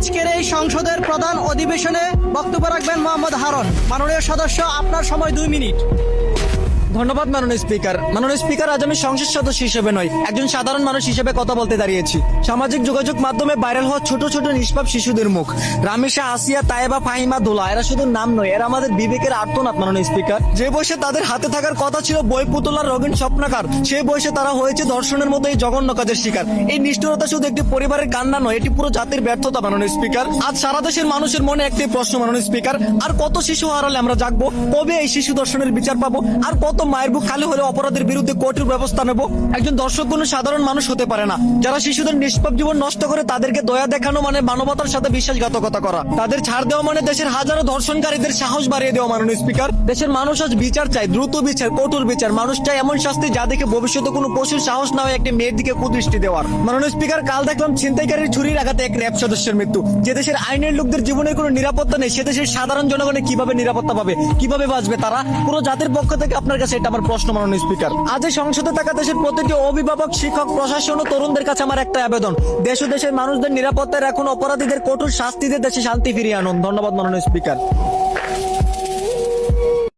আজকের এই সংসদের প্রধান অধিবেশনে বক্তব্য রাখবেন মোহাম্মদ হারুন। মাননীয় সদস্য, আপনার সময় 2 মিনিট। ধন্যবাদ মাননীয় স্পিকার। মাননীয় স্পিকার, আজ আমি সংসদ সদস্য হিসেবে নয়, একজন সাধারণ মানুষ হিসেবে কথা বলতে দাঁড়িয়েছি। সামাজিক যোগাযোগ মাধ্যমে ভাইরাল হওয়া ছোট ছোট নিষ্পাপ শিশুদের মুখ, রামিসা, আসিয়া, তায়েবা, ফাহিমা, দোলা, এরা শুধু নাম নয়, এরা আমাদের বিবেকের আর্তনাদ। মাননীয় স্পিকার, যে বয়সে তাদের হাতে থাকার কথা ছিল বই পুতুলার রঙিন স্বপ্নাকার, সেই বয়সে তারা হয়েছে ধর্ষণের মতো এই জঘন্য কাজের শিকার। এই নিষ্ঠুরতা শুধু একটি পরিবারের কান্না নয়, এটি পুরো জাতির ব্যর্থতা। মাননীয় স্পিকার, আজ সারা দেশের মানুষের মনে একটি প্রশ্ন। মাননীয় স্পিকার, আর কত শিশু হারালে আমরা জাগবো? কবে এই শিশু ধর্ষণের বিচার পাবো? আর কত মায়ের বুক খালি হলে অপরাধের বিরুদ্ধে কঠোর ব্যবস্থা নেব? একজন দর্শক কোনো সাধারণ মানুষ হতে পারে না। যারা শিশুদের নিষ্পাপ জীবন নষ্ট করে তাদেরকে দয়া দেখানো মানে মানবতার সাথে বিশ্বাসঘাতকতা করা। তাদের ছাড় দেওয়া মানে দেশের হাজারো ধর্ষণকারীদের সাহস বাড়িয়ে দেওয়া। মাননীয় স্পিকার, দেশের মানুষ আজ বিচার চায়, দ্রুত বিচার, কঠোর বিচার। মানুষ চায় এমন শাস্তি যা দেখে ভবিষ্যতে কোনো পশুর সাহস না হয় একটি মেয়ের দিকে কুদৃষ্টি দেওয়ার। মাননীয় স্পিকার, কাল দেখলাম ছিনতাইকারীর ছুরির আঘাতে এক র্যাব সদস্যের মৃত্যু। যে দেশের আইনের লোকদের জীবনের কোনো নিরাপত্তা নেই, সে দেশের সাধারণ জনগণের কিভাবে নিরাপত্তা পাবে? কিভাবে বাঁচবে তারা? পুরো জাতির পক্ষ থেকে আপনার কাছে এটা আমার প্রশ্ন। মাননীয় স্পিকার, আজ এই সংসদে থাকা দেশের প্রতিটি অভিভাবক, শিক্ষক, প্রশাসন ও তরুণদের কাছে আমার একটা আবেদন, দেশ ও দেশের মানুষদের নিরাপত্তায় রাখুন, অপরাধীদের কঠোর শাস্তি দিয়ে দেশে শান্তি ফিরিয়ে আনুন। ধন্যবাদ মাননীয় স্পিকার।